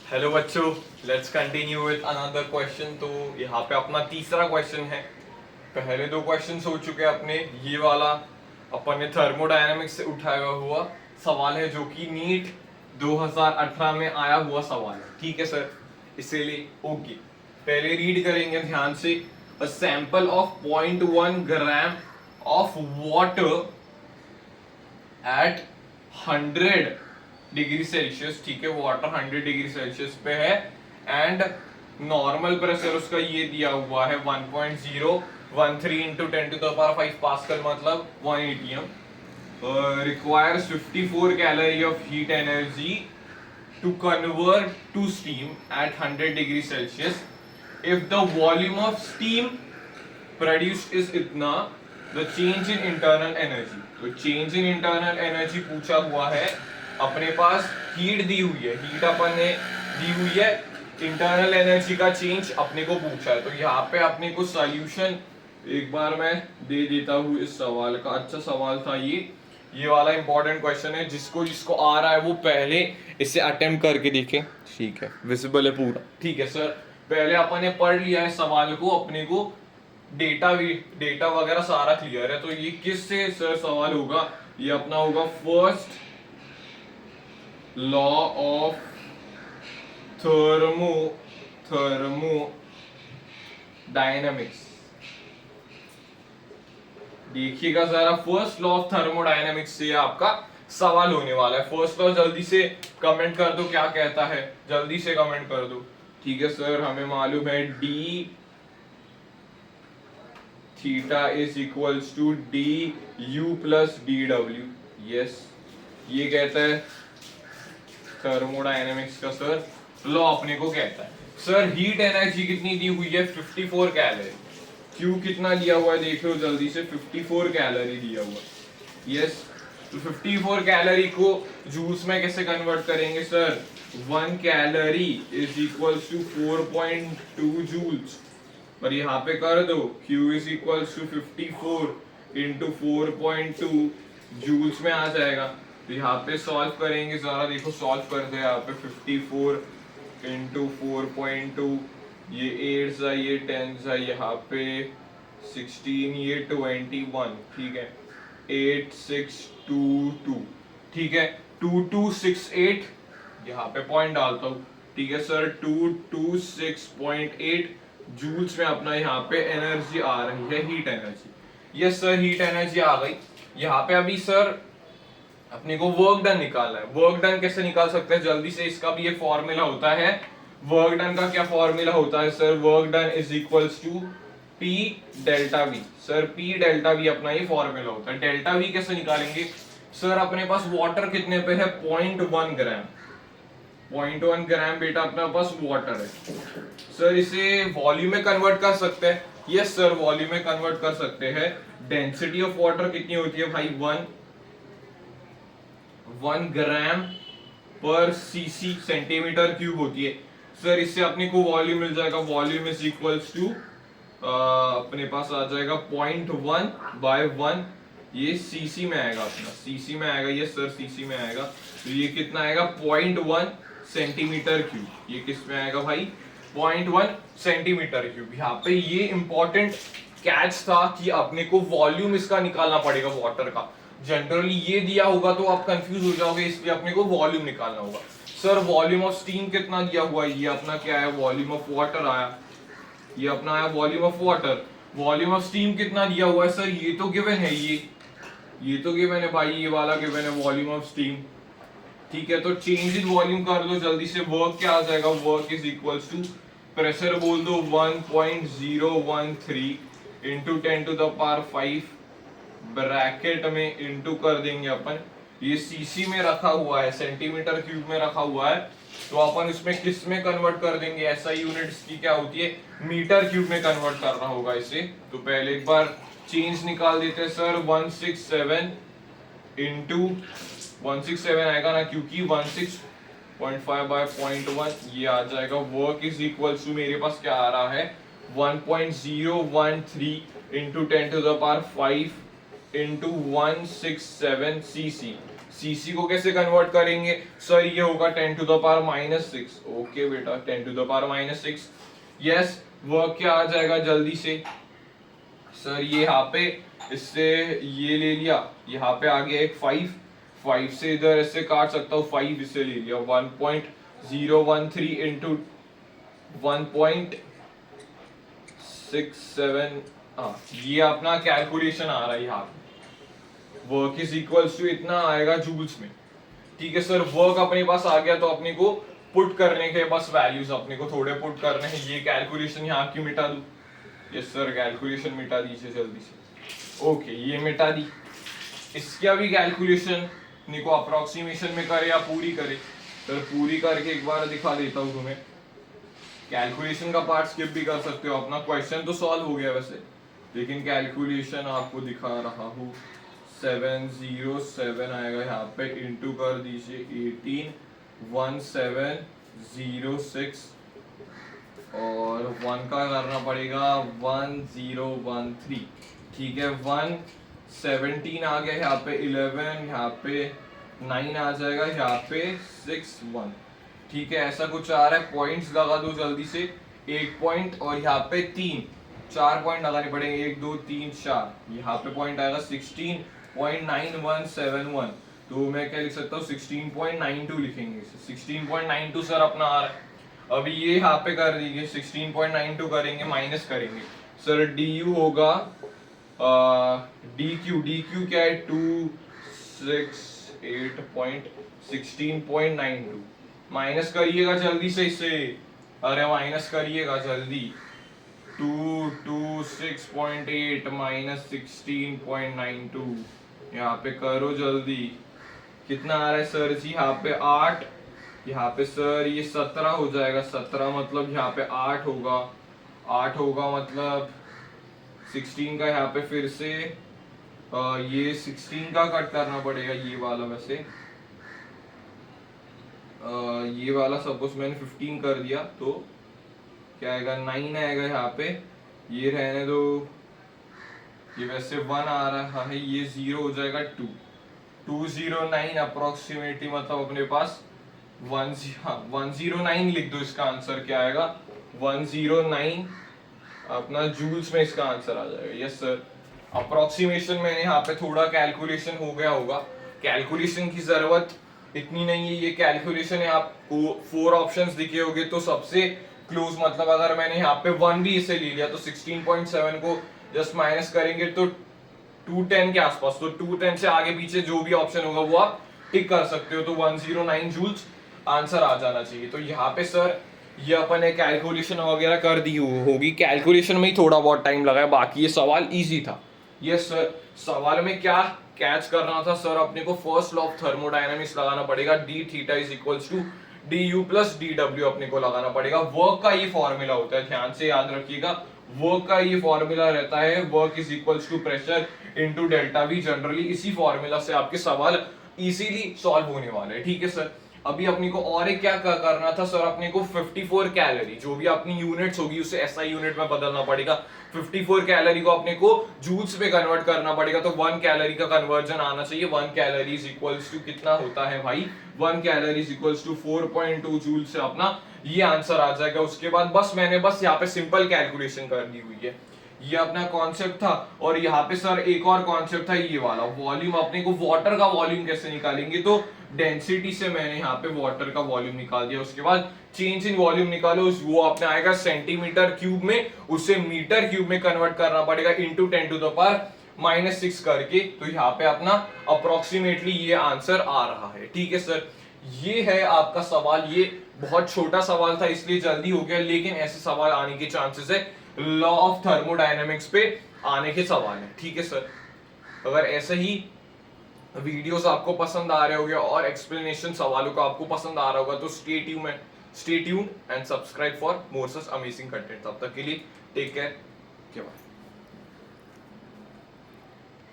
Hello बच्चों, let's continue with another question. तो यहाँ पे अपना तीसरा क्वेश्चन है। पहले दो क्वेश्चन हो चुके हैं अपने। ये वाला अपन ने थर्मोडायनेमिक्स से उठाया हुआ सवाल है, जो कि नीट 2018 में आया हुआ सवाल है। ठीक है सर, इसीलिए ओके। पहले रीड करेंगे ध्यान से। A sample of 0.1 gram of water at 100 degree Celsius. ठीक है, वाटर 100 डिग्री सेल्सियस पे है एंड नॉर्मल प्रेशर उसका ये दिया हुआ है 1.013 इंटू 10⁵ पास्कल, मतलब 1 ATM. Requires 54 calorie of heat energy to convert to steam at 100 degree Celsius. If the volume of steam produced is इतना, the change in internal energy. तो चेंज इन इंटरनल एनर्जी पूछा हुआ है। अपने पास heat दी हुई है, heat अपन ने दी हुई है, इंटरनल एनर्जी का चेंज अपने को पूछा है। तो यहाँ पे अपने को सॉल्यूशन एक बार मैं दे देता हूँ इस सवाल का। अच्छा सवाल था ये वाला इंपॉर्टेंट क्वेश्चन है। जिसको जिसको आ रहा है वो पहले इसे अटेम्प्ट करके देखें। ठीक है, विजिबल है पूरा। ठीक है सर, पहले अपन ने पढ़ लिया है सवाल को, अपने को डेटा वगैरह सारा क्लियर है। तो ये किससे सर सवाल होगा? ये अपना होगा फर्स्ट लॉ ऑफ थर्मोडायनेमिक्स। देखिएगा जरा, फर्स्ट लॉ ऑफ थर्मोडायनेमिक्स से आपका सवाल होने वाला है। फर्स्ट लॉ जल्दी से कमेंट कर दो, क्या कहता है, जल्दी से कमेंट कर दो। ठीक है सर, हमें मालूम है d theta is equals to d U plus d W. Yes, ये कहता है थर्मोडायनेमिक्स का सर लॉ अपने को कहता है। सर हीट एनर्जी कितनी दी हुई है? 54 कैलोरी। क्यू कितना दिया हुआ है देख लो जल्दी से, 54 कैलोरी दिया हुआ है। यस, तो 54 कैलोरी को जूल्स में कैसे कन्वर्ट करेंगे sir? 1 calorie is equals to 4.2 joules. और यहाँ पे कर दो Q is equals to 54 into 4.2 joules में आ जाएगा। तो यहाँ पे सॉल्व करेंगे, जरा देखो सॉल्व कर दे। यहाँ पे 54 इंटू 4.2, ये 8 जा, ये 10 जा, यहाँ पे 16, ये 21। ठीक है, 8622। ठीक है, 2268। यहाँ पे पॉइंट डालता हूँ। ठीक है सर, 226.8 जूल्स में अपना यहाँ पे एनर्जी आ रही है, heat energy. Yes sir, heat energy आ गई। यहाँ पे अभी सर अपने को वर्क डन निकालना है। वर्क डन कैसे निकाल सकते हैं जल्दी से? इसका भी एक फॉर्मूला होता है। वर्क डन का क्या फॉर्मूला होता है sir? Work done is equals to P delta V। Sir P delta V अपना ये फॉर्मूला होता है। डेल्टा V कैसे निकालेंगे सर? अपने पास वाटर कितने पे है? 0.1 ग्राम। 0.1 ग्राम बेटा अपने पास वाटर है। सर इसे वॉल्यूम में कन्वर्ट कर सकते हैं। यस सर, वॉल्यूम में कन्वर्ट कर सकते हैं। डेंसिटी ऑफ वाटर कितनी होती है भाई? 1 ग्राम पर सीसी, सेंटीमीटर क्यूब होती है। सर इससे अपने को वॉल्यूम मिल जाएगा। वॉल्यूम इज इक्वल्स टू अपने पास आ जाएगा 0.1 बाय 1। ये सीसी में आएगा, अपना सीसी में आएगा। ये सर सीसी में आएगा। तो ये कितना आएगा? 0.1 सेंटीमीटर क्यूब। ये किस में आएगा भाई? 0.1 सेंटीमीटर क्यूब। यहाँ पे ये इंपॉर्टेंट कैच था कि अपने को वॉल्यूम इसका निकालना पड़ेगा वाटर का। जनरली ये दिया होगा तो आप कंफ्यूज हो जाओगे, इसलिए अपने को वॉल्यूम निकालना होगा। सर वॉल्यूम ऑफ स्टीम कितना दिया हुआ है? ये अपना क्या है? वॉल्यूम ऑफ वाटर आया। ये अपना आया volume of water. Volume of steam कितना दिया हुआ है सर? ये तो गिवन है, ये तो गिवन है भाई, ये वाला गिवन है वॉल्यूम ऑफ स्टीम। ठीक है, तो चेंज इन वॉल्यूम कर दो जल्दी से। वर्क क्या आ जाएगा? Work is equals to, pressure बोल दो 1.013 इंटू 10⁵ ब्रैकेट में इंटू कर देंगे अपन। ये सीसी में रखा हुआ है, सेंटीमीटर क्यूब में रखा हुआ है, तो अपन इसमें किस में कन्वर्ट कर देंगे? एसआई यूनिट्स की क्या होती है? मीटर क्यूब में कन्वर्ट करना होगा इसे। तो पहले एक बार चेंज निकाल देते हैं सर। 167 इंटू 167 आएगा ना, क्योंकि 16.5 बाय 0.1 ये आ जाएगा। वर्क इज इक्वल टू मेरे पास क्या आ रहा है? 1.013 इंटू 10⁵ इंटू 167 सीसी। सीसी को कैसे कन्वर्ट करेंगे सर, ये होगा 10 टू द पावर -6। ओके बेटा 10 to the power -6। Yes, work क्या आ जाएगा जल्दी से सर, ये यहाँ पे इससे ये ले लिया, यहाँ पे आ गया एक 5 से इधर ऐसे काट सकता हूँ, 5 इसे ले लिया 1.013 इंटू 1.67। हाँ, ये अपना कैलकुलेशन आ रहा है यहाँ पे, वर्क इज इक्वल्स टू इतना आएगा जूल्स में। ठीक है सर, वर्क अपने पास आ गया तो अपने को पुट करने के बस वैल्यूज अपने को थोड़े पुट करने हैं। ये कैलकुलेशन यहाँ की मिटा दूं, यस सर कैलकुलेशन मिटा दीजिए जल्दी से। ओके ये मिटा दी, इसका भी कैलकुलेशन निको अप्रोक्सीमेशन में करे या पूरी करे सर, पूरी करके एक बार दिखा देता हूँ तुम्हें। कैलकुलेशन का पार्ट स्किप भी कर सकते हो, अपना क्वेश्चन तो सॉल्व हो गया वैसे, लेकिन कैलकुलेशन आपको दिखा रहा हूँ। 707 आएगा यहाँ पे, इंटू कर दीजिए 181706 और 1 का करना पड़ेगा 1013। ठीक है 117 आ गया यहाँ पे, 11 यहाँ पे 9 आ जाएगा, यहाँ पे 61। ठीक है ऐसा कुछ आ रहा है, पॉइंट्स लगा दो जल्दी से, 1 पॉइंट और यहाँ पे 4 पॉइंट लगाने पड़ेंगे, 1 2 3 4। यहाँ पे पॉइंट आएगा 16.9171। तो मैं क्या लिख सकता हूँ 16.92 लिखेंगे, 16.92 सर अपना आ रहा है। अभी ये यहाँ पे कर दीजिए, 16.92 करेंगे माइनस करेंगे सर, डी यू होगा डी क्यू क्या है 268.16.92 माइनस करिएगा जल्दी से इसे, अरे माइनस करिएगा जल्दी, 226.8 माइनस 16.92 यहाँ पे करो जल्दी, कितना आ रहा है सर जी, यहाँ पे 8, यहाँ पे सर ये 17 हो जाएगा, 17 मतलब यहाँ पे 8 होगा, 8 होगा मतलब 16 का यहाँ पे फिर से ये 16 का कट करना पड़ेगा, ये वाला वैसे ये वाला सपोज मैंने 15 कर दिया तो क्या आएगा 9 आएगा यहाँ पे, ये रहने दो, ये वैसे 1 आ रहा है, ये 0 हो जाएगा 209 अप्रोक्सीमेटली, मतलब अपने पास 109 लिख दो, इसका आंसर क्या आएगा 109 अपना जूल्स में इसका आंसर आ जाएगा। यस सर, अप्रोक्सीमेशन मैंने यहाँ पे थोड़ा कैलकुलेशन हो गया होगा, कैलकुलेशन की जरूरत इतनी नहीं है, ये कैलकुलेशन है आपको 4 ऑप्शंस दिखे होंगे तो सबसे क्लोज, मतलब अगर मैंने यहाँ पे 1 भी इसे ले लिया तो 16.7 को जस्ट माइनस करेंगे तो 210 के आसपास, तो 210 से आगे पीछे जो भी ऑप्शन होगा वो आप टिक कर सकते हो, तो 109 जूल्स आंसर आ जाना चाहिए। तो यहाँ पे सर ये अपन ने कैलकुलेशन वगैरह कर दी होगी, कैलकुलेशन में ही थोड़ा बहुत टाइम लगा है, बाकी ये सवाल इजी था। यस सर, सवाल में क्या कैच करना था सर, अपने को फर्स्ट लॉ ऑफ थर्मोडायनामिक्स लगाना पड़ेगा, d theta is equals to d U plus d W अपने को लगाना पड़ेगा। वर्क का ये फॉर्मूला होता है, ध्यान से याद रखिएगा, वर्क का ये फॉर्मूला रहता है, work is equals to pressure into delta V. Generally इसी फॉर्मूला से आपके सवाल इजीली सॉल्व होने वाले हैं। ठीक है सर, अभी अपने को और एक क्या करना था सर, अपने को 54 कैलोरी, जो भी अपनी यूनिट्स होगी उसे एसआई यूनिट में बदलना पड़ेगा, 54 कैलोरी को अपने को जूल्स में कन्वर्ट करना पड़ेगा, तो 1 कैलोरी का कन्वर्जन आना चाहिए। 1 कैलोरी इज इक्वल्स टू कितना होता है भाई, 1 calorie is equals to 4.2 joule से अपना ये आंसर आ जाएगा। उसके बाद बस मैंने यहाँ पे सिंपल कैलकुलेशन कर दी हुई है, ये अपना कॉन्सेप्ट था। और यहाँ पे सर एक और कॉन्सेप्ट था ये वाला, वॉल्यूम, अपने को वाटर का वॉल्यूम कैसे निकालेंगे, तो डेंसिटी से मैंने यहाँ पे वाटर का वॉल्यूम निकाल दिया। उसके बाद चेंज इन वॉल्यूम निकालो, वो अपने आएगा सेंटीमीटर क्यूब में, उसे मीटर क्यूब में कन्वर्ट करना पड़ेगा इंटू 10 टू द पावर -6 करके, तो यहाँ पे अपना अप्रोक्सीमेटली ये आंसर आ रहा है। ठीक है सर, ये है आपका सवाल, ये बहुत छोटा सवाल था इसलिए जल्दी हो गया, लेकिन ऐसे सवाल आने के चांसेस है, लॉ ऑफ थर्मोडायनेमिक्स पे आने के सवाल है। ठीक है सर, अगर ऐसे ही वीडियोस आपको पसंद आ रहे होंगे और एक्सप्लेनेशन सवालों का आपको पसंद आ रहा होगा तो stay tuned and subscribe for more such amazing content. तब तक के लिए टेक केयर, बाय।